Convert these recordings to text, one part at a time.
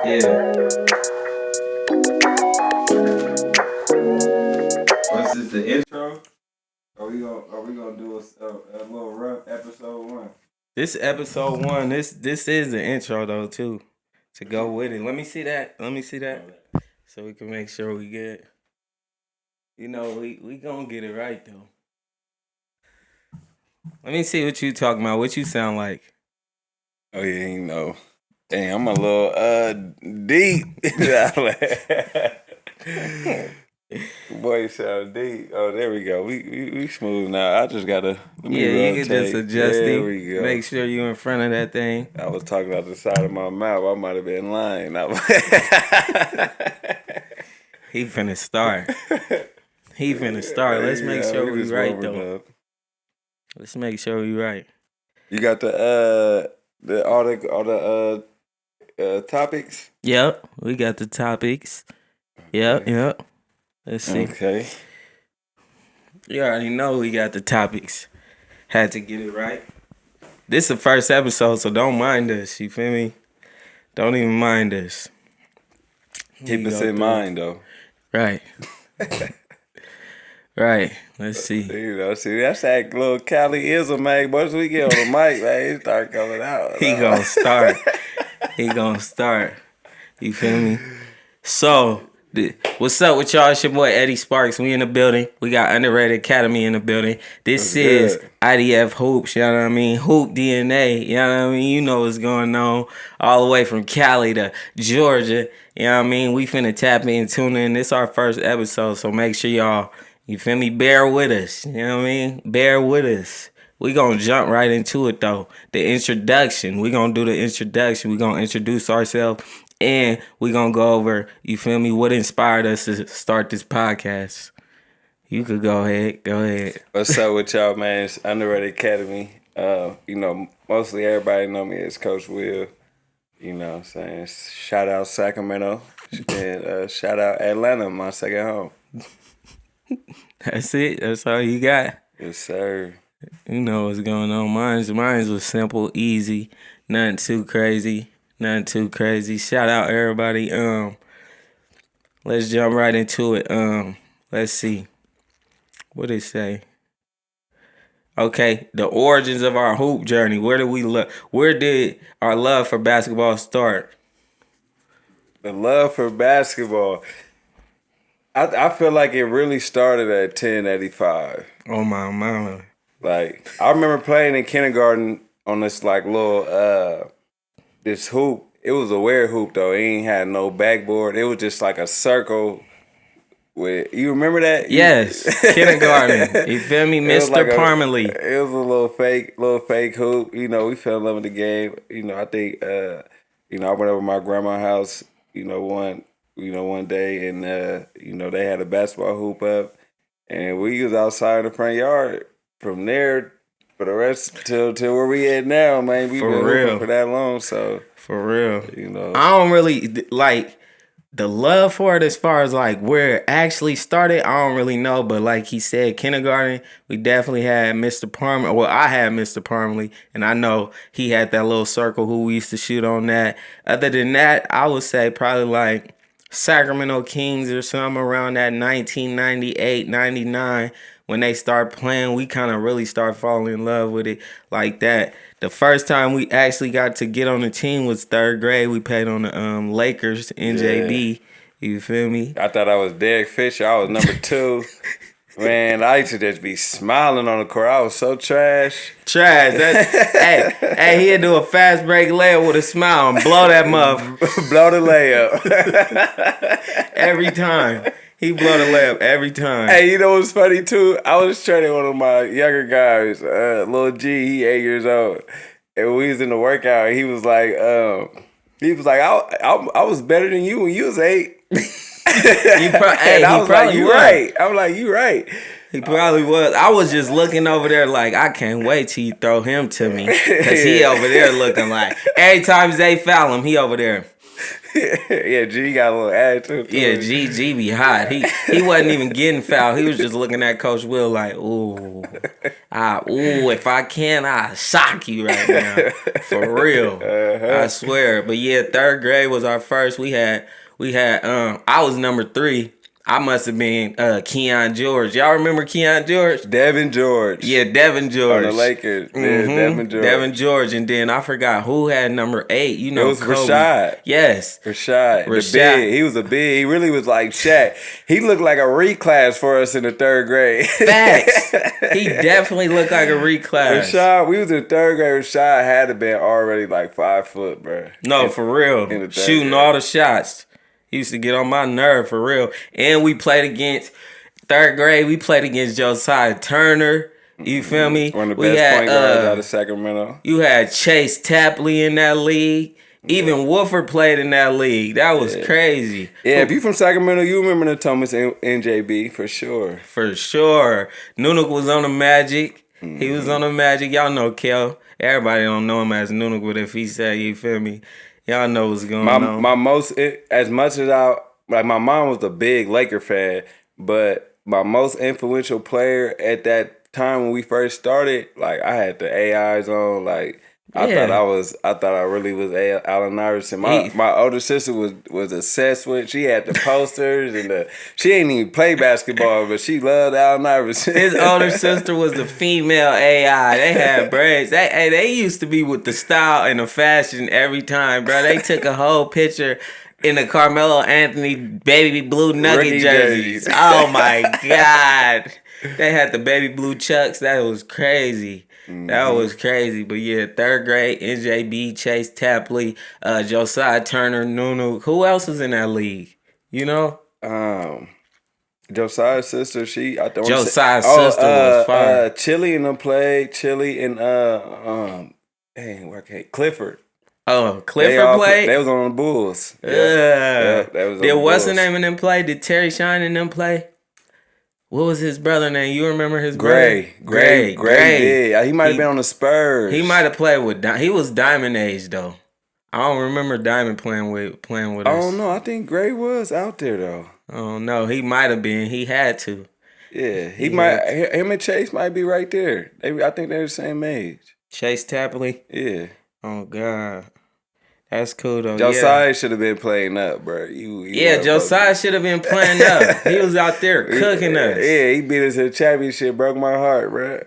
Yeah. What's this, the intro? Are we gonna do a little rough episode one? This episode one. This is the intro though too. To go with it. Let me see that. So we can make sure we get. You know, we gonna get it right though. Let me see what you talking about. What you sound like? Oh yeah, you know. Damn, I'm a little deep. Boy, sound deep. Oh, there we go. We smooth now. I just gotta. You can just adjust it. There we go. Make sure you in front of that thing. I was talking out the side of my mouth. I might have been lying. He finna start. Let's make sure we right though. Let's make sure we right. You got all the topics? Yep, we got the topics. Yep. Let's see. Okay. You already know we got the topics. Had to get it right. This is the first episode, so don't mind us. You feel me? Don't even mind us. Keep us in mind, though. Right. Right. Let's see. You know, that's that little Cali-ism, man. Once we get on the mic, man, he start coming out. He gonna start. You feel me? So, what's up with y'all? It's your boy Eddie Sparks. We in the building. We got Underrated Academy in the building. This is IDF Hoops, you know what I mean? Hoop DNA, you know what I mean? You know what's going on. All the way from Cali to Georgia, you know what I mean? We finna tap in, tune in. This our first episode, so make sure y'all, you feel me, bear with us, you know what I mean? Bear with us. We gonna jump right into it though. The introduction. We gonna do the introduction. We gonna introduce ourselves. And we gonna go over, you feel me, what inspired us to start this podcast. You could go ahead. What's up with y'all, man? It's Underrated Academy. You know, mostly everybody know me as Coach Will. You know what I'm saying? Shout out Sacramento. And shout out Atlanta, my second home. That's it. That's all you got. Yes, sir. You know what's going on. Mine was simple, easy, nothing too crazy. Shout out everybody. Let's jump right into it. Let's see. What did it say? Okay, the origins of our hoop journey. Where did our love for basketball start? The love for basketball. I feel like it really started at 1085. Oh my mama. Like, I remember playing in kindergarten on this like little this hoop. It was a weird hoop though. It ain't had no backboard. It was just like a circle with, you remember that? Yes. Kindergarten. You feel me? Mr. Parmalee. It was a little fake hoop. You know, we fell in love with the game. You know, I think I went over to my grandma's house, one day and they had a basketball hoop up and we was outside in the front yard. From there for the rest till where we at now, man. We've been hooping for that long, so for real. You know, I don't really like the love for it as far as like where it actually started. I don't really know, but like he said, kindergarten, we definitely had Mr. Parmalee. Well, I had Mr. Parmalee, and I know he had that little circle who we used to shoot on that. Other than that, I would say probably like Sacramento Kings or something around that 1998, 99. When they start playing, we kind of really start falling in love with it like that. The first time we actually got to get on the team was third grade. We played on the Lakers, NJB. Yeah. You feel me? I thought I was Derek Fisher. I was number 2. Man, I used to just be smiling on the court. I was so trash. Hey, he'd do a fast break layup with a smile and blow that muff. Blow the layup. Every time. He blow the layup every time. Hey, you know what's funny too? I was training one of my younger guys, Lil G. He 8 years old, and we was in the workout. He was like, I was better than you when you was 8. I was like, you right. I'm like, you right. He probably was. I was just looking over there like, I can't wait till you throw him to me. Because he over there looking like, every time they foul him, he over there. Yeah, G got a little attitude to Yeah, it. G be hot. He wasn't even getting fouled. He was just looking at Coach Will like, if I can, I shock you right now. For real. I swear. But yeah, third grade was our first. We had I was number 3. I must have been Keon George. Y'all remember Keon George? Devin George. Yeah, Devin George. On the Lakers. Yeah, Devin George. Devin George. And then I forgot who had number 8. You know, it was Kobe. Rashad. Yes. Rashad. The big. He was a big. He really was like Shaq. He looked like a reclass for us in the third grade. Facts. He definitely looked like a reclass. Rashad, we was in third grade. Rashad had to been already like 5 foot, bro. No, for real. Shooting grade. All the shots. He used to get on my nerve for real. And we played against third grade. We played against Josiah Turner. You feel me? One of the best point guards out of Sacramento. You had Chase Tapley in that league. Even Wolford played in that league. That was crazy. Yeah, if you from Sacramento, you remember the Thomas NJB for sure. For sure. Nunuk was on the Magic. He was on the Magic. Y'all know Kel. Everybody don't know him as Nunuk, but if he said, you feel me? Y'all know what's going on. My mom was a big Laker fan, but my most influential player at that time when we first started, like I had the AIs on, like I thought I really was Allen Iverson. My older sister was obsessed with. She had the posters and she didn't even play basketball, but she loved Allen Iverson. His older sister was the female AI. They had braids. They used to be with the style and the fashion every time, bro. They took a whole picture in the Carmelo Anthony baby blue nugget jerseys. Oh my God. They had the baby blue Chucks. That was crazy. That was crazy. But yeah, third grade, NJB, Chase Tapley, Josiah Turner, Nunu. Who else was in that league? You know? Josiah's sister, Josiah's sister was fire. Chili and them played. Chili and Clifford. Oh, Clifford played? They was on the Bulls. Did what's the name of them play? Did Terry Shine and them play? What was his brother name? You remember his brother? Gray. Yeah, he might have been on the Spurs. He might have played with. He was Diamond age though. I don't remember Diamond playing with us. I don't know. I think Gray was out there though. Oh no, he might have been. He had to. Yeah, he might. Him and Chase might be right there. I think they're the same age. Chase Tapley. Yeah. Oh God. That's cool though. Josiah should have been playing up, bro. Josiah should have been playing up. He was out there cooking us. Yeah, he beat us in the championship. Broke my heart, bro.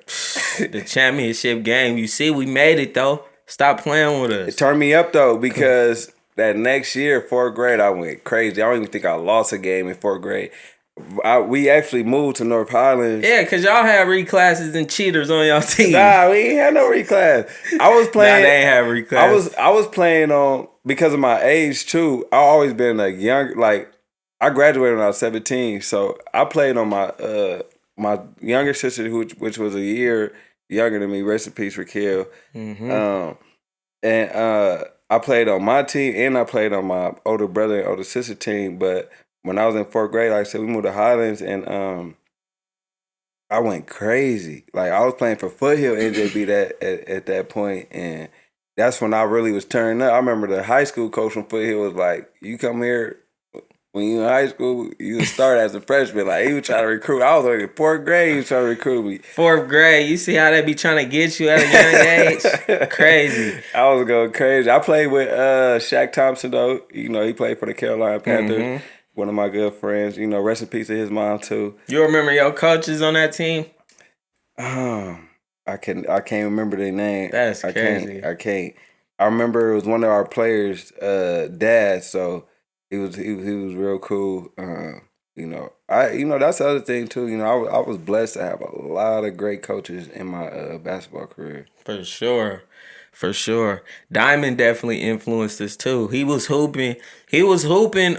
The championship game. You see, we made it though. Stop playing with us. It turned me up though because that next year, 4th grade, I went crazy. I don't even think I lost a game in 4th grade. We actually moved to North Highlands. Yeah, because y'all had reclasses and cheaters on y'all team. Nah, we ain't had no reclass. I was playing. They ain't have reclass. I was playing on, because of my age too, I always been like young. Like, I graduated when I was 17. So I played on my younger sister, which was a year younger than me. Rest in peace, Raquel. I played on my team and I played on my older brother and older sister team. But when I was in 4th grade, like I said, we moved to Highlands and I went crazy. Like I was playing for Foothill NJB at that point, and that's when I really was turning up. I remember the high school coach from Foothill was like, "You come here when you in high school, you start as a freshman." Like he was trying to recruit. I was like in 4th grade, he was trying to recruit me. 4th grade, you see how they be trying to get you at a young age? Crazy. I was going crazy. I played with Shaq Thompson though. You know, he played for the Carolina Panthers. One of my good friends, you know, rest in peace to his mom too. You remember your coaches on that team? I can't remember their name. That's crazy. I can't. I remember it was one of our players' dad, so he was real cool. That's the other thing too. You know, I was blessed to have a lot of great coaches in my basketball career. For sure. Diamond definitely influenced us too. He was hooping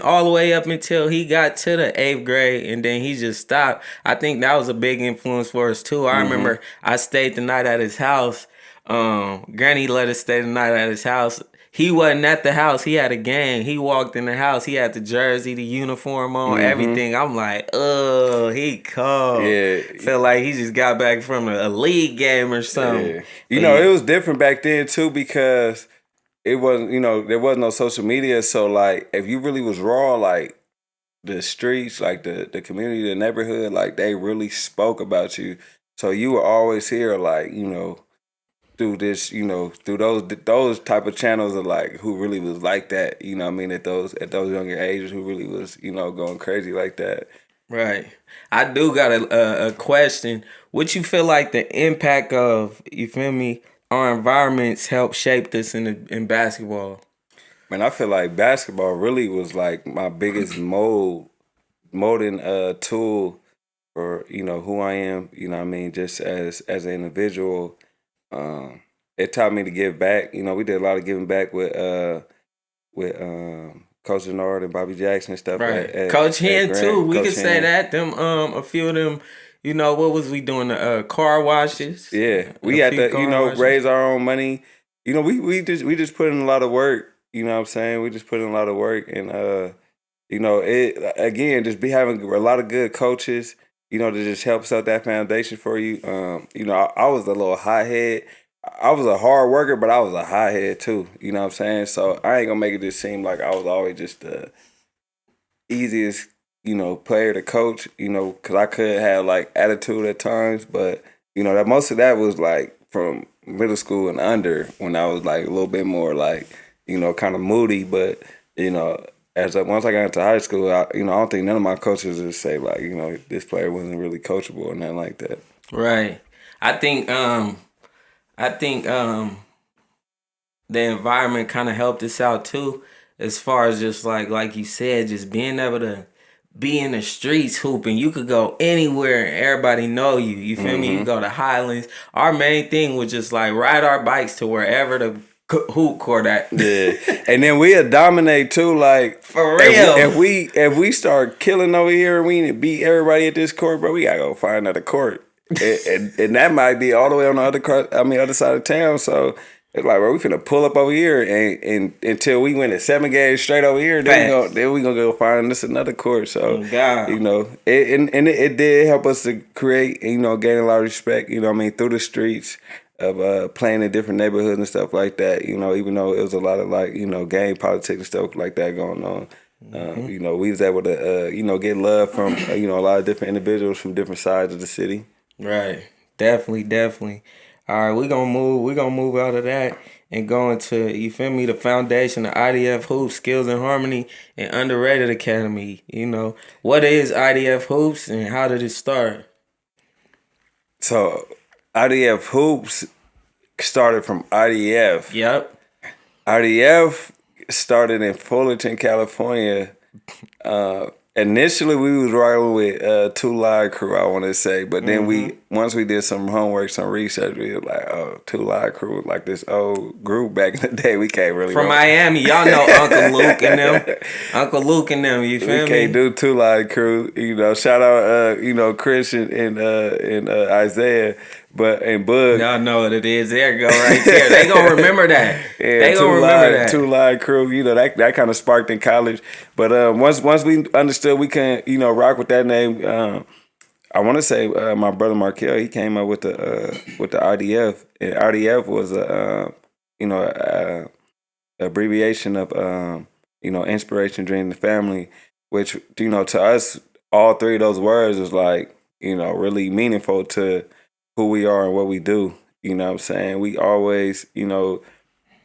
all the way up until he got to the 8th grade, and then he just stopped. I think that was a big influence for us too. I remember I stayed the night at his house. Granny let us stay the night at his house. he wasn't at the house. He had a game. He walked in the house. He had the jersey, the uniform on, everything. I'm like, oh, he cold. Yeah. Felt like he just got back from a league game or something. Yeah. You know, it was different back then too because it wasn't, you know, there was no social media. So like if you really was raw, like the streets, like the community, the neighborhood, like they really spoke about you. So you were always here, like, you know, through this, you know, through those type of channels of like who really was like that, you know what I mean, at those younger ages, who really was, you know, going crazy like that. Right. I do got a question. What you feel like the impact of, you feel me, our environments help shape this in basketball? Man, I feel like basketball really was like my biggest molding tool for, you know, who I am, you know what I mean, just as an individual. It taught me to give back. You know, we did a lot of giving back with Coach Denard and Bobby Jackson and stuff. Right. At Coach Hen too. We Coach could say Hen. that. Them a few of them, you know, what was we doing? The car washes. Yeah. We had to, you know, raise our own money. You know, we just put in a lot of work. You know what I'm saying? We just put in a lot of work, and you know, it again, just be having a lot of good coaches, you know, to just help set that foundation for you. You know, I was a little hothead. I was a hard worker, but I was a hothead too. You know what I'm saying? So I ain't gonna make it just seem like I was always just the easiest, you know, player to coach. You know, because I could have like attitude at times, but you know that most of that was like from middle school and under, when I was like a little bit more like, you know, kind of moody. But you know, once I got into high school, you know, I don't think none of my coaches would say like, you know, this player wasn't really coachable or nothing like that. Right. I think the environment kind of helped us out too, as far as just like you said, just being able to be in the streets hooping. You could go anywhere and everybody know you. You feel me? You go to Highlands. Our main thing was just like ride our bikes to wherever the hoop court at. Yeah, and then we'll dominate too. Like for real, if we start killing over here and we need to beat everybody at this court, bro, we gotta go find another court, and that might be all the way on the other side of town. So it's like, bro, we finna pull up over here and until we win 7 games straight over here, then we gonna go find this another court. So you know, it did help us to create, you know, gain a lot of respect. You know what I mean, through the streets of playing in different neighborhoods and stuff like that. You know, even though it was a lot of like, you know, gang politics and stuff like that going on. You know, we was able to you know, get love from you know, a lot of different individuals from different sides of the city. Right. Definitely. All right, we're gonna move out of that and go into, you feel me, the foundation of IDF Hoops, Skills and Harmony, and Underrated Academy. You know, what is IDF Hoops and how did it start? So IDF Hoops started from IDF. Yep. IDF started in Fullerton, California. Initially, we was riding with Two Live Crew, I want to say. But then once we did some homework, some research, we were like, oh, Two Live Crew was like this old group back in the day. We can't really from Miami. Y'all know Uncle Luke and them. Uncle Luke and them, you feel me? We can't do Two Live Crew. You know, shout out, you know, Chris and Isaiah. But and Bug, y'all know what it is. There you go, right there. They gonna remember that. Yeah, they gonna remember that. Two Live Crew, you know, that kind of sparked in college. But once we understood we can, you know, rock with that name, I want to say my brother Markel, he came up with the RDF, and RDF was a abbreviation of you know, inspiration, dream, and family, which, you know, to us, all three of those words is like, you know, really meaningful to who we are and what we do. You know what I'm saying? We always, you know,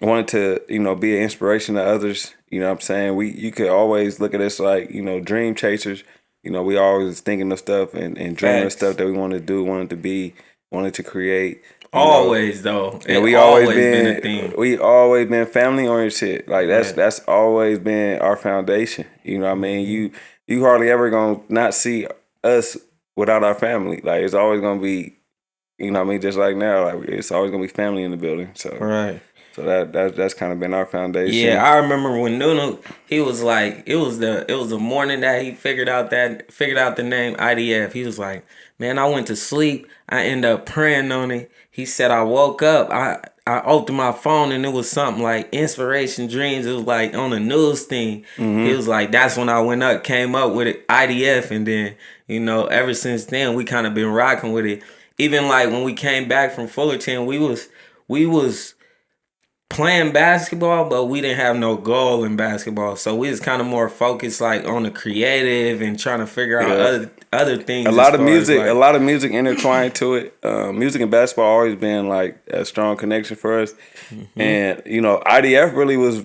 wanted to, you know, be an inspiration to others. You know what I'm saying? You could always look at us like, you know, dream chasers. You know, we always thinking of stuff and dreaming of stuff that we wanted to do, wanted to be, wanted to create. Always though. And we always been a thing. We always been family oriented. Like that's always been our foundation. You know what I mean? You hardly ever gonna not see us without our family. Like it's always gonna be, you know what I mean, just like now, like it's always gonna be family in the building. So right. So that's kind of been our foundation. Yeah, I remember when Nunu, he was like, it was the morning that he figured out the name IDF. He was like, man, I went to sleep. I ended up praying on it. He said, I woke up. I opened my phone and it was something like Inspiration Dreams. It was like on the news thing. It was like that's when I came up with it, IDF, and then ever since then we kind of been rocking with it. Even like when we came back from Fullerton, we was playing basketball, but we didn't have no goal in basketball. So we was kind of more focused like on the creative and trying to figure out other things. A lot of music intertwined to it. Music and basketball always been like a strong connection for us. And IDF really was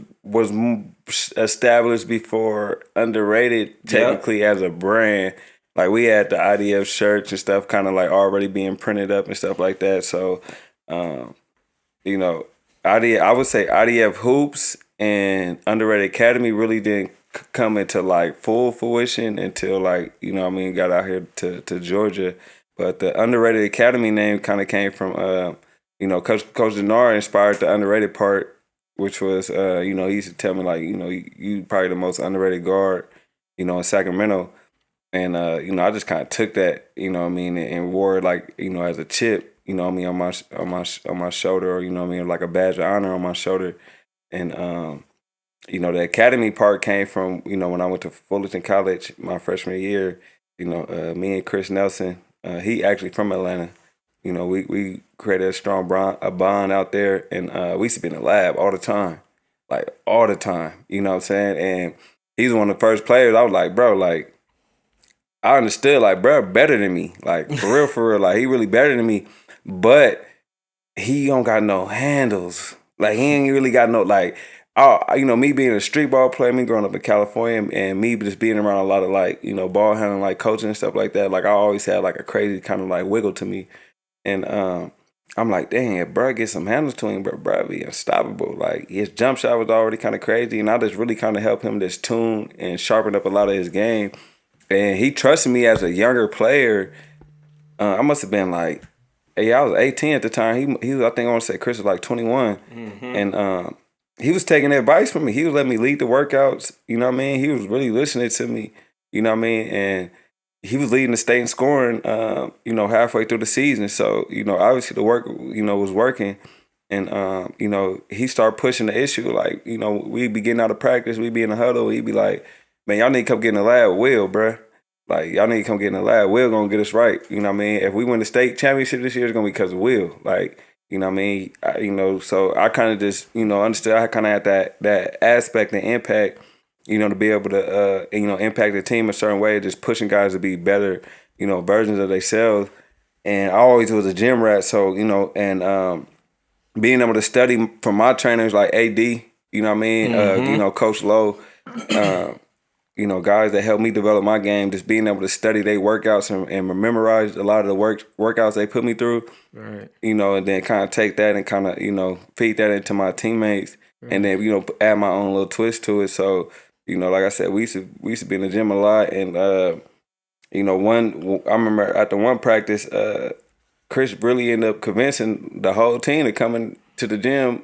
established before Underrated technically as a brand. Like we had the IDF shirts and stuff kind of like already being printed up and stuff like that. So I would say IDF Hoops and Underrated Academy really didn't come into like full fruition until like got out here to Georgia. But the Underrated Academy name kind of came from Coach Denard inspired the underrated part, which was he used to tell me like you probably the most underrated guard in Sacramento. And I just kind of took that and wore it like as a chip on my shoulder, or like a badge of honor on my shoulder. And the academy part came from when I went to Fullerton College my freshman year. Me and Chris Nelson, he actually from Atlanta. We created a strong bond out there, and we used to be in the lab all the time, like all the time. You know what I'm saying? And he's one of the first players. I was like, bro, like I understood, like, bro, better than me, like for real, like he really better than me, but he don't got no handles. Like he ain't really got no like. Me being a street ball player, me growing up in California, and me just being around a lot of like, ball handling, like coaching and stuff like that. Like I always had like a crazy kind of like wiggle to me, and I'm like, dang, if bro get some handles to him, bro be unstoppable. Like his jump shot was already kind of crazy, and I just really kind of helped him just tune and sharpen up a lot of his game. And he trusted me as a younger player. I must have been like, I was 18 at the time. He was, I think I want to say Chris was like 21, and he was taking advice from me. He was letting me lead the workouts. You know what I mean? He was really listening to me. You know what I mean? And he was leading the state in scoring, halfway through the season. So, obviously the work, was working. And, he started pushing the issue. Like, we'd be getting out of practice. We'd be in the huddle. He'd be like, man, y'all need to come get in the lab with Will, bruh. Like, y'all need to come get in the lab. Will gonna get us right. You know what I mean? If we win the state championship this year, it's gonna be because of Will. Like, you know what I mean? So I kind of just, understood I kind of had that aspect and impact, to be able to, impact the team a certain way, just pushing guys to be better, versions of themselves. And I always was a gym rat. So, and being able to study from my trainers like AD, you know what I mean? Coach Lowe, guys that helped me develop my game, just being able to study their workouts and memorize a lot of the workouts they put me through. Right. And then kind of take that and kind of, feed that into my teammates, right. And then, add my own little twist to it. So, like I said, we used to be in the gym a lot. And, I remember after one practice, Chris really ended up convincing the whole team to come into the gym,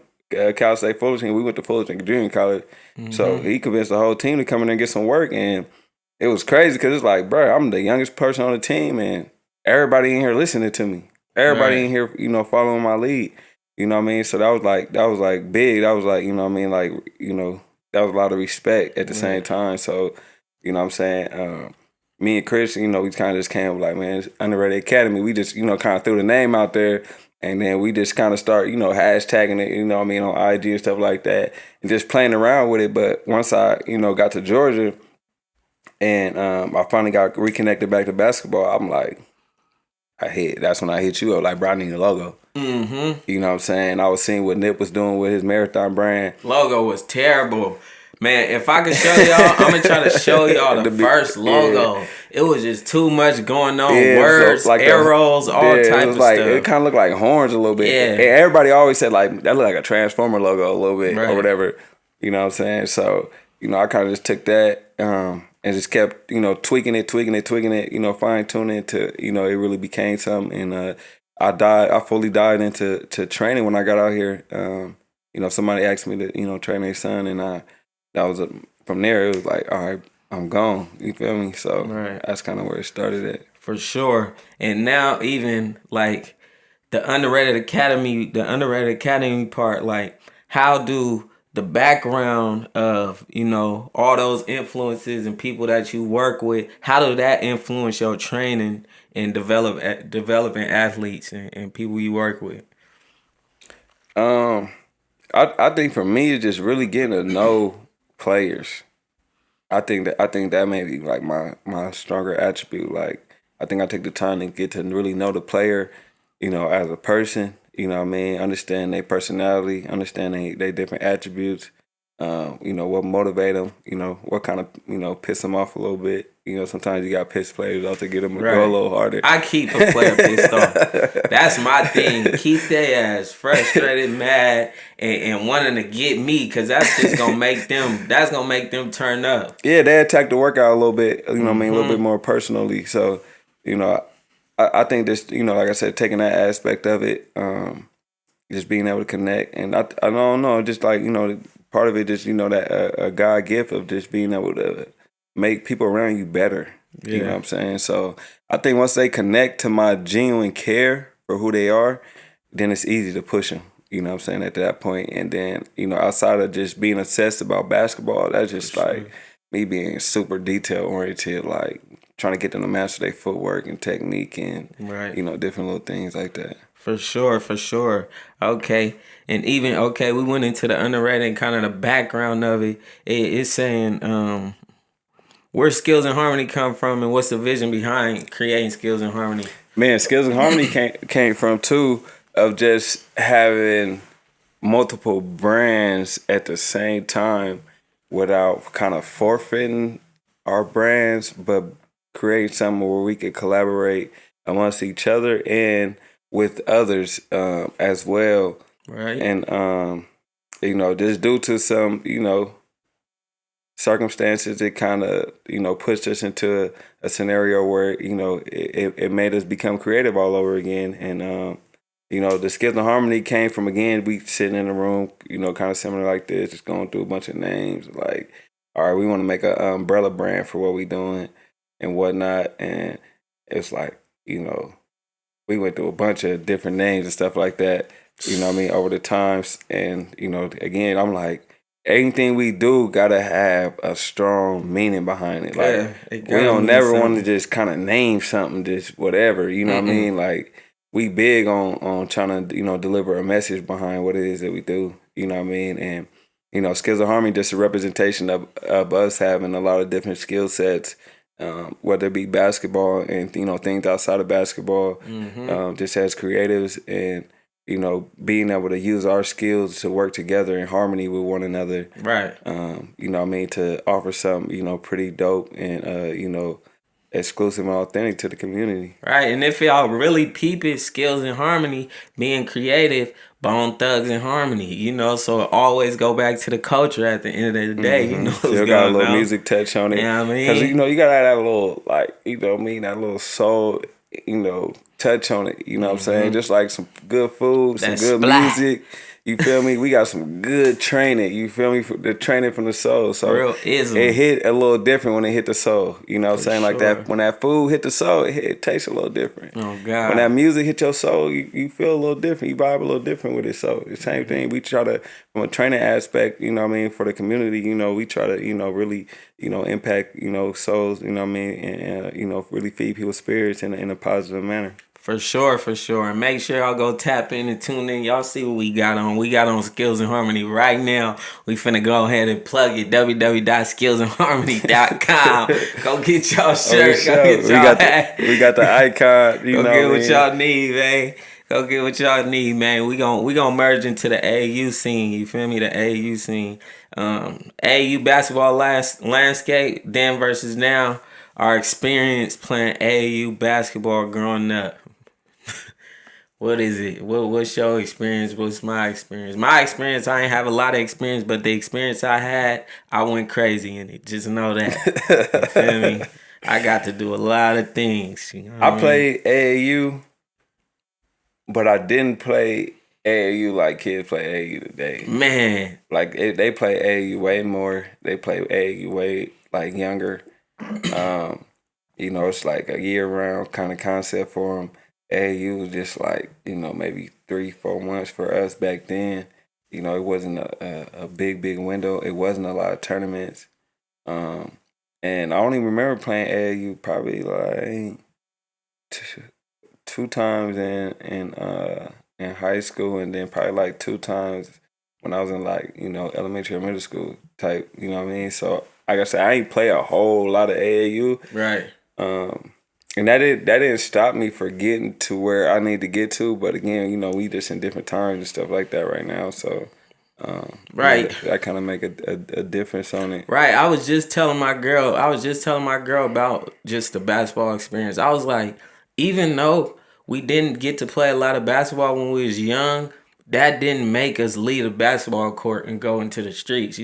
Cal State Fullerton. We went to Fullerton Junior College. So he convinced the whole team to come in there and get some work. And it was crazy because it's like, bro, I'm the youngest person on the team, and everybody in here listening to me. Everybody in here, following my lead. You know what I mean? So that was like big. That was like, that was a lot of respect at the same time. So, what I'm saying? Me and Chris, we kind of just came like, man, it's Underrated Academy. We just, kind of threw the name out there. And then we just kind of start, hashtagging it, on IG and stuff like that, and just playing around with it. But once I, got to Georgia and I finally got reconnected back to basketball, I'm like, that's when I hit you up. Like, bro, I need a logo. Mm-hmm. You know what I'm saying? I was seeing what Nip was doing with his marathon brand. Logo was terrible. Man, if I could show y'all, I'm going to try to show y'all the first logo. Yeah. It was just too much going on. Words, so like arrows, all types of stuff. It kind of looked like horns a little bit. Yeah. And everybody always said, like, that looked like a Transformer logo a little bit or whatever. You know what I'm saying? So, I kind of just took that and just kept, tweaking it, fine-tuning it to, it really became something. And I fully dived into training when I got out here. Somebody asked me to, train their son, and that was from there. It was like, all right, I'm gone. You feel me? So that's kind of where it started at. For sure. And now even like the underrated academy part, like how do the background of, you know, all those influences and people that you work with, how do that influence your training and developing athletes and people you work with? I think for me it's just really getting to know players. I think that may be like my stronger attribute. Like I think I take the time to get to really know the player, you know, as a person. You know what I mean? Understand their personality, understand they different attributes. You know, what motivate them. You know, what kind of, you know, piss them off a little bit. You know, sometimes you got piss players out to get them to go a little harder. I keep a player pissed off. That's my thing. Keep their ass frustrated, mad, and wanting to get me, because that's just gonna make them. That's gonna make them turn up. Yeah, they attack the workout a little bit. You know what I mean? A little bit more personally. So, you know, I think this, you know, like I said, taking that aspect of it, just being able to connect, and I don't know, just like, you know, part of it, just, you know, that a God gift of just being able to make people around you better. You know what I'm saying? So I think once they connect to my genuine care for who they are, then it's easy to push them. You know what I'm saying, at that point. And then, you know, outside of just being obsessed about basketball, that's just like me being super detail oriented, like trying to get them to master their footwork and technique and, you know, different little things like that. For sure. Okay. And even, okay, we went into the underrated and kind of the background of it. It's saying where Skills and Harmony come from and what's the vision behind creating Skills and Harmony? Man, Skills and Harmony came from too, of just having multiple brands at the same time without kind of forfeiting our brands, but create something where we could collaborate amongst each other and with others as well. Right. And, you know, just due to some, you know, circumstances, it kind of, you know, pushed us into a scenario where, you know, it made us become creative all over again. And, you know, the Skills and Harmony came from, again, we sitting in a room, you know, kind of similar like this, just going through a bunch of names. Like, all right, we want to make an umbrella brand for what we doing and whatnot. And it's like, you know, we went through a bunch of different names and stuff like that, you know what I mean, over the times. And, you know, again, I'm like, anything we do gotta have a strong meaning behind it. Like, we don't never want to just kind of name something, just whatever, you know what I mean? Like, we big on trying to, you know, deliver a message behind what it is that we do, you know what I mean? And, you know, Skills of Harmony, just a representation of us having a lot of different skill sets, whether it be basketball and, you know, things outside of basketball, just as creatives, and, you know, being able to use our skills to work together in harmony with one another. Right. You know what I mean? To offer something, you know, pretty dope and, you know, exclusive and authentic to the community. Right. And if y'all really peep it, Skills and Harmony, being creative, Bone Thugs and Harmony, you know, so always go back to the culture at the end of the day, you know. Still got a little music touch on it. You know what I mean? Because, you know, you got to have that little, like, you know what I mean, that little soul, you know, touch on it, you know what I'm saying? Just like some good food, some good music. You feel me? We got some good training. You feel me? The training from the soul. So it hit a little different when it hit the soul. You know what I'm saying? Like that, when that food hit the soul, it tastes a little different. Oh, God. When that music hit your soul, you feel a little different. You vibe a little different with it. So the same thing. We try to, from a training aspect, you know what I mean, for the community, you know, we try to, you know, really, you know, impact, you know, souls, you know what I mean, and you know, really feed people's spirits in a positive manner. For sure. And make sure y'all go tap in and tune in. Y'all see what we got on. We got on Skills and Harmony right now. We finna go ahead and plug it. www.skillsandharmony.com. Go get y'all shirt. Go get y'all hat. We got the icon. You go know get what y'all need, man. Go get what y'all need, man. We gon' merge into the AAU scene. You feel me? The AAU scene. AAU basketball landscape. Then versus now. Our experience playing AAU basketball growing up. What is it? What's your experience? What's my experience? My experience, I ain't have a lot of experience, but the experience I had, I went crazy in it. Just know that. You feel me? I got to do a lot of things. You know I played AAU, but I didn't play AAU like kids play AAU today. Man. Like, they play AAU way more. They play AAU way, like, younger. You know, it's like a year-round kind of concept for them. AAU was just like, maybe 3-4 months for us back then. It wasn't a big window. It wasn't a lot of tournaments. And I only remember playing AAU probably like two times in high school, and then probably like 2 times when I was in like, elementary or middle school type, you know what I mean? So like I said, I ain't play a whole lot of AAU. Right. And that didn't stop me for getting to where I need to get to, but again, we just in different times and stuff like that right now. So right, that kind of make a difference on it. Right. I was just telling my girl about just the basketball experience. I was like, even though we didn't get to play a lot of basketball when we was young, that didn't make us leave a basketball court and go into the streets,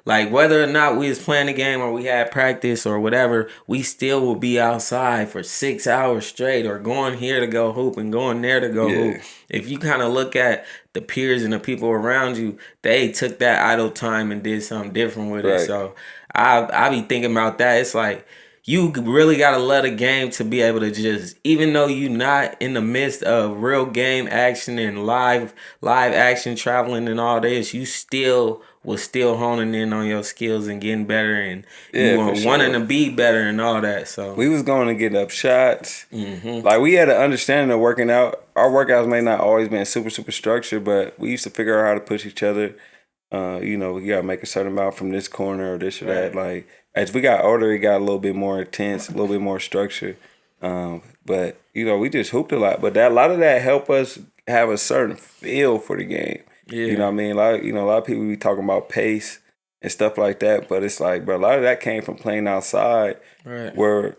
Like whether or not we was playing the game or we had practice or whatever, we still would be outside for 6 hours straight or going here to go hoop and going there to go hoop. If you kind of look at the peers and the people around you, they took that idle time and did something different with it. So I be thinking about that. It's like, you really got to love the game to be able to just, even though you're not in the midst of real game action and live action traveling and all this, you still honing in on your skills and getting better, and you were wanting to be better and all that. So we was going to get up shots. Like we had an understanding of working out. Our workouts may not always been super structured, but we used to figure out how to push each other. We gotta make a certain amount from this corner or this or that. Like as we got older, it got a little bit more intense, a little bit more structured. But we just hooped a lot. But a lot of that helped us have a certain feel for the game. Yeah. You know what I mean? Like, a lot of people be talking about pace and stuff like that, but it's like, bro, a lot of that came from playing outside, where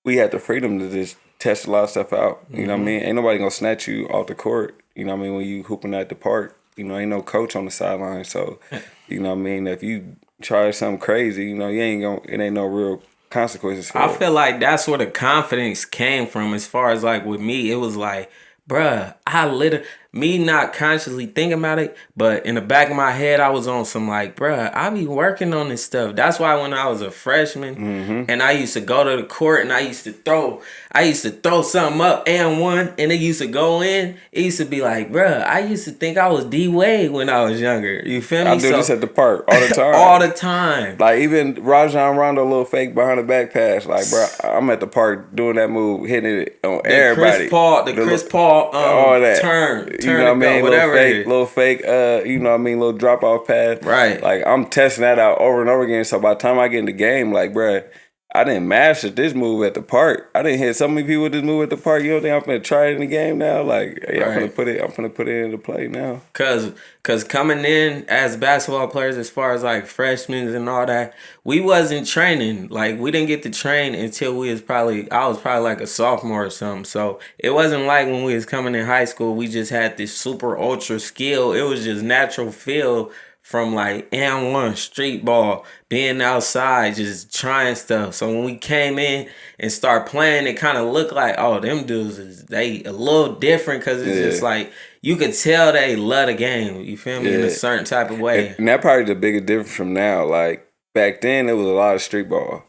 we had the freedom to just test a lot of stuff out. You know what I mean? Ain't nobody gonna snatch you off the court. You know what I mean? When you hooping at the park, ain't no coach on the sideline. So, you know what I mean? If you try something crazy, you ain't gonna. It ain't no real consequences for it. I feel like that's where the confidence came from. As far as like with me, it was like, bruh, me not consciously thinking about it, but in the back of my head, I was on some like, bruh, I be working on this stuff. That's why when I was a freshman and I used to go to the court and I used to throw something up and one, and it used to go in. It used to be like, bruh, I used to think I was D-Wade when I was younger. You feel me? I do this at the park all the time. All the time. Like even Rajon Rondo, little fake behind the back pass. Like, bruh, I'm at the park doing that move, hitting it on everybody. Chris Paul all that. turn. You know what I mean? Little fake, little drop off pass. Right. Like I'm testing that out over and over again. So by the time I get in the game, like, bruh, I didn't master this move at the park. I didn't hit so many people with this move at the park. You don't think I'm gonna try it in the game now? Like, I'm gonna put it into play now. Cause coming in as basketball players, as far as like freshmen and all that, we wasn't training. Like we didn't get to train until I was probably like a sophomore or something. So it wasn't like when we was coming in high school, we just had this super ultra skill. It was just natural feel from like and one street ball, being outside, just trying stuff. So when we came in and start playing, it kind of looked like, oh, them dudes they a little different, because it's just like you could tell they love the game. You feel me? In a certain type of way. And that probably the biggest difference from now. Like back then, it was a lot of street ball.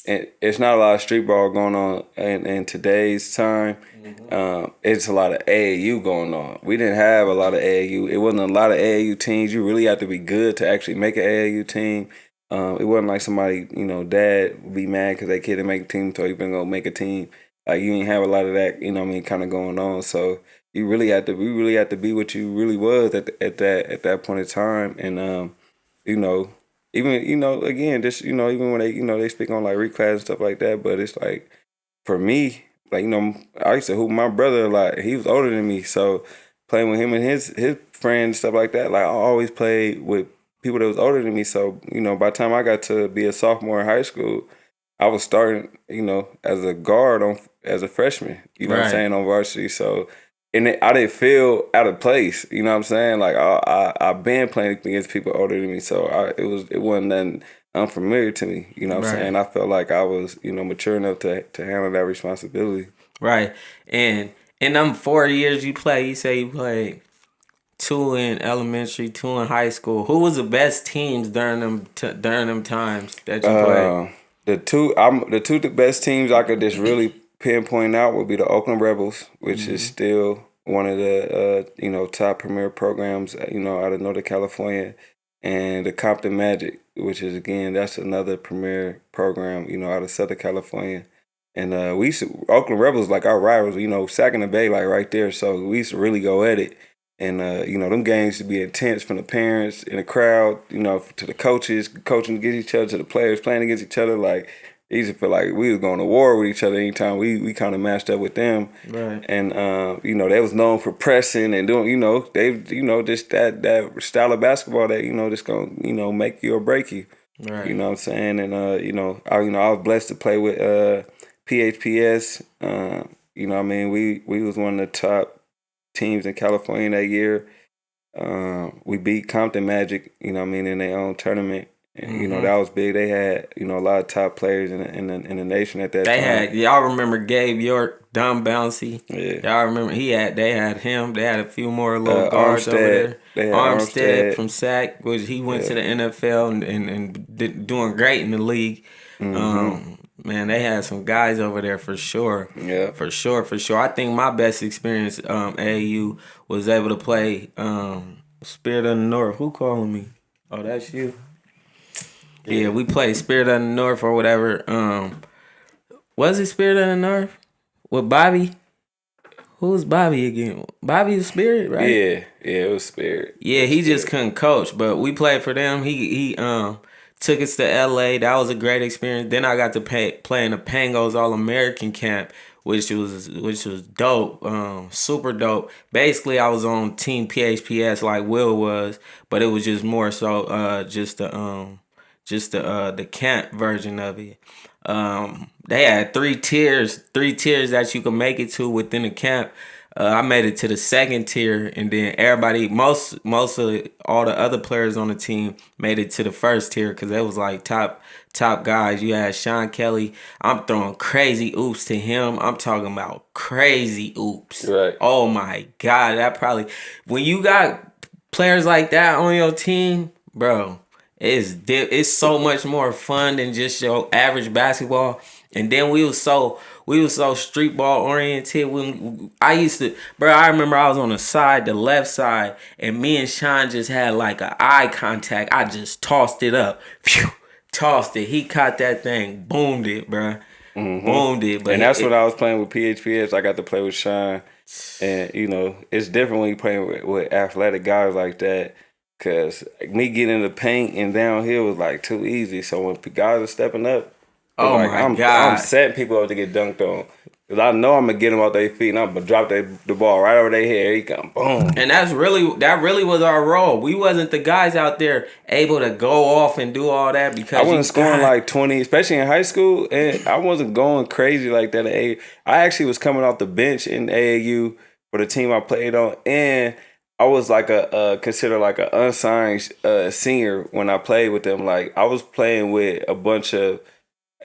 And it's not a lot of street ball going on in today's time. It's a lot of AAU going on. We didn't have a lot of AAU. It wasn't a lot of AAU teams. You really have to be good to actually make an AAU team. It wasn't like somebody, dad would be mad because their kid didn't make a team, so you been gonna make a team. Like you didn't have a lot of that, kind of going on. So we really had to be what you really was at that point in time. And even again, just even when they speak on like reclass and stuff like that. But it's like for me, like I used to hoop my brother a lot. He was older than me, so playing with him and his friends, stuff like that. Like I always played with people that was older than me. So by the time I got to be a sophomore in high school, I was starting as a guard as a freshman. You know what I'm saying, on varsity. So and I didn't feel out of place. You know what I'm saying? Like I've been playing against people older than me, so it wasn't nothing unfamiliar to me. You know what I'm saying? I felt like I was mature enough to handle that responsibility. Right. And in them 4 years you say you played 2 in elementary, 2 in high school. Who was the best teams during them times that you played? The two best teams I could just really pinpoint out would be the Oakland Rebels, which is still one of the top premier programs out of Northern California, and the Compton Magic, which is again that's another premier program out of Southern California. And Oakland Rebels like our rivals, Sac and the Bay like right there. So we used to really go at it. And them games used to be intense from the parents in the crowd, to the coaches, coaching against each other, to the players playing against each other. Like it used to feel like we was going to war with each other anytime we kind of matched up with them. Right. And they was known for pressing and doing, they just that style of basketball that just gonna make you or break you. Right. You know what I'm saying? And I was blessed to play with PHPS. We was one of the top teams in California that year. We beat Compton Magic, in their own tournament. And, that was big. They had, a lot of top players in the nation at that time. Y'all remember Gabe York, Dumb Bouncy? Yeah. Y'all remember they had him. They had a few more little guards over there. They had Armstead from SAC, which he went to the NFL and doing great in the league. Man, they had some guys over there for sure. Yeah. For sure. I think my best experience AAU was able to play Spirit of the North. Who calling me? Oh, that's you. Yeah, we played Spirit of the North or whatever. Was it Spirit of the North? With Bobby? Who's Bobby again? Bobby was Spirit, right? Yeah, it was Spirit. Yeah, he just couldn't coach, but we played for them. He took us to LA. That was a great experience. Then I got to play in the Pangos All-American camp, which was dope, super dope. Basically, I was on Team PHPS like Will was, but it was just more so just the camp version of it. They had three tiers that you could make it to within the camp. I made it to the second tier, and then everybody, most of all the other players on the team made it to the first tier because they was like top guys. You had Sean Kelly. I'm throwing crazy oops to him. I'm talking about crazy oops. Right. Oh my God, that probably when you got players like that on your team, bro, it's so much more fun than just your average basketball. And then we was so street ball oriented. I remember I was on the left side, and me and Sean just had like an eye contact. I just tossed it up. Phew, tossed it. He caught that thing, boomed it, bro. Boomed it. But when I was playing with PHPS, I got to play with Sean. And, it's different when you playing with athletic guys like that. Because me getting in the paint and downhill was like too easy. So when guys are stepping up, my God. I'm setting people up to get dunked on. Because I know I'm going to get them off their feet and I'm going to drop the ball right over their head. Here he come, boom. And that really was our role. We wasn't the guys out there able to go off and do all that because I wasn't scoring like 20, especially in high school. And I wasn't going crazy like that at AAU. I actually was coming off the bench in AAU for the team I played on. And I was like considered like an unsigned senior when I played with them. Like I was playing with a bunch of,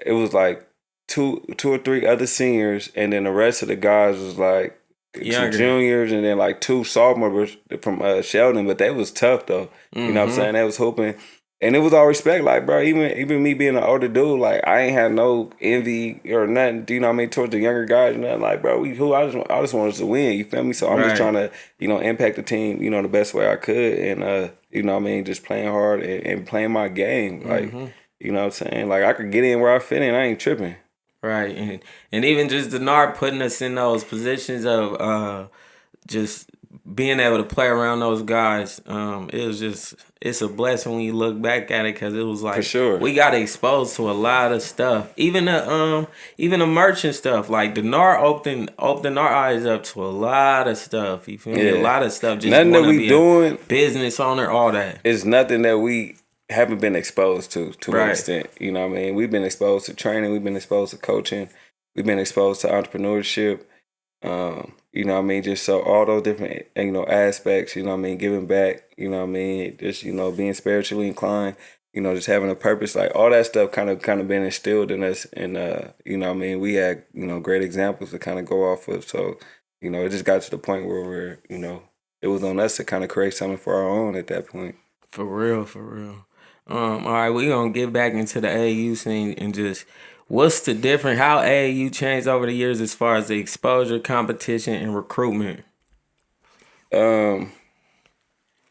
it was like two or three other seniors, and then the rest of the guys was like some juniors, and then like two sophomores from Sheldon. But that was tough though. You know what I'm saying? That was hoping, and it was all respect. Like bro, even me being an older dude, like I ain't had no envy or nothing. Do you know what I mean? Towards the younger guys, and nothing. Like bro, I just wanted us to win. You feel me? So I'm just trying to impact the team the best way I could, and you know what I mean, just playing hard and playing my game. Like you know what I'm saying? Like I could get in where I fit in. I ain't tripping. Right, and even just Denard putting us in those positions of just being able to play around those guys, it's a blessing when you look back at it because it was like for sure. We got exposed to a lot of stuff, even the merchant stuff. Like Denard opened our eyes up to a lot of stuff. You feel me? A lot of stuff. Just nothing that we doing, business owner, all that. It's nothing that we haven't been exposed to an extent. You know what I mean? We've been exposed to training. We've been exposed to coaching. We've been exposed to entrepreneurship. You know what I mean? Just so all those different, aspects, you know what I mean? Giving back, you know what I mean? Just, being spiritually inclined, just having a purpose, like all that stuff kind of been instilled in us. And, you know what I mean? We had, great examples to kind of go off of. So, it just got to the point where we're, it was on us to kind of create something for our own at that point. For real. All right, we're going to get back into the AAU scene and just What's the difference? How AAU changed over the years as far as the exposure, competition, and recruitment? I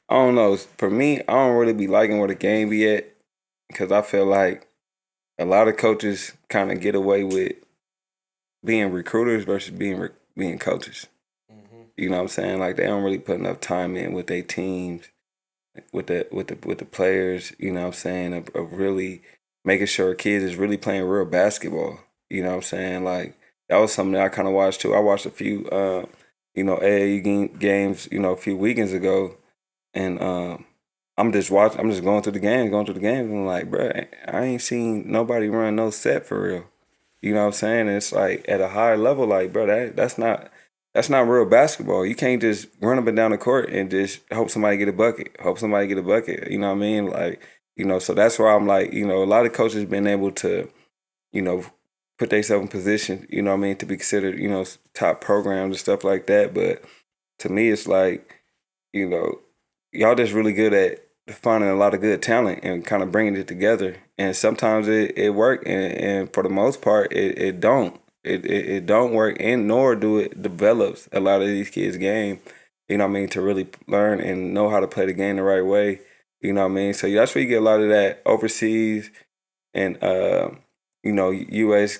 don't know. For me, I don't really be liking where the game be at because I feel like a lot of coaches kind of get away with being recruiters versus being coaches. You know what I'm saying? Like they don't really put enough time in with their teams, with the players. You know what I'm saying? Of really making sure kids is really playing real basketball. You know what I'm saying? Like that was something that I kind of watched too. I watched a few, AAU games, a few weekends ago, and I'm just watching. I'm just going through the games, and I'm like, bro, I ain't seen nobody run no set for real. You know what I'm saying? And it's like at a higher level, like, bro, that's not real basketball. You can't just run up and down the court and just hope somebody get a bucket. You know what I mean? Like, so that's why I'm like, a lot of coaches been able to, you know, put themselves in position, you know what I mean, to be considered, top programs and stuff like that. But to me, it's like, y'all just really good at finding a lot of good talent and kind of bringing it together. And sometimes it work, and for the most part, it don't. It don't work, and nor do it develops a lot of these kids' game, you know what I mean, to really learn and know how to play the game the right way, you know what I mean? So that's where you get a lot of that overseas and, US,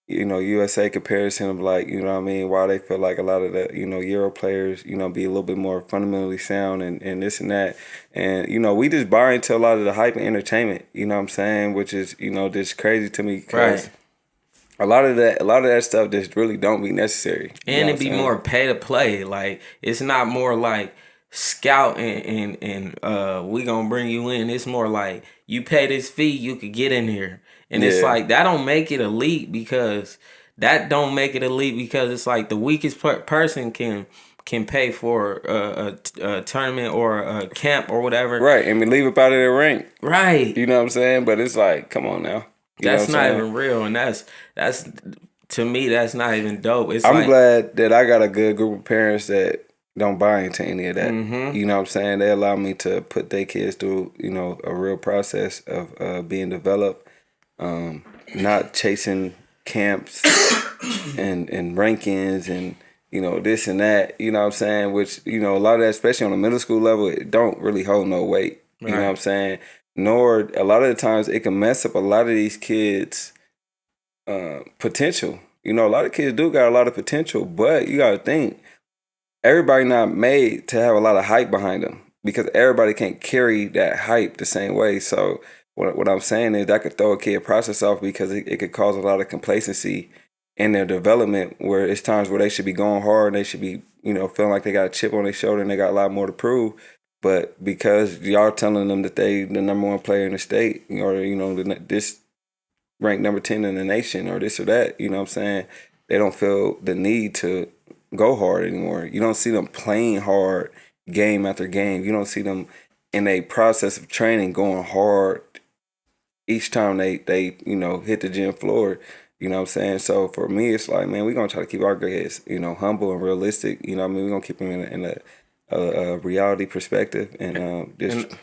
USA comparison of like, you know what I mean, why they feel like a lot of the, Euro players, be a little bit more fundamentally sound and this and that. And, we just buy into a lot of the hype and entertainment, you know what I'm saying, which is, just crazy to me because a lot of that stuff just really don't be necessary. And it be more pay to play. Like it's not more like scout and we gonna bring you in. It's more like you pay this fee, you could get in here. And it's like that don't make it elite because it's like the weakest person can pay for a tournament or a camp or whatever. Right, and we leave up out of their rank. Right. You know what I'm saying? But it's like, come on now. That's not even real, and that's to me that's not even dope. I'm glad that I got a good group of parents that don't buy into any of that. Mm-hmm. You know what I'm saying? They allow me to put their kids through, a real process of being developed, not chasing camps and rankings and this and that. You know what I'm saying? Which a lot of that, especially on the middle school level, it don't really hold no weight. You know what I'm saying? Nor a lot of the times it can mess up a lot of these kids' potential. A lot of kids do got a lot of potential, but you got to think everybody not made to have a lot of hype behind them because everybody can't carry that hype the same way. So what I'm saying is that could throw a kid process off because it could cause a lot of complacency in their development where it's times where they should be going hard and they should be, feeling like they got a chip on their shoulder and they got a lot more to prove. But because y'all telling them that they the number one player in the state or, this ranked number 10 in the nation or this or that, you know what I'm saying? They don't feel the need to go hard anymore. You don't see them playing hard game after game. You don't see them in a process of training going hard each time they hit the gym floor. You know what I'm saying? So for me, it's like, man, we're going to try to keep our kids, humble and realistic. You know what I mean? We're going to keep them in a reality perspective and just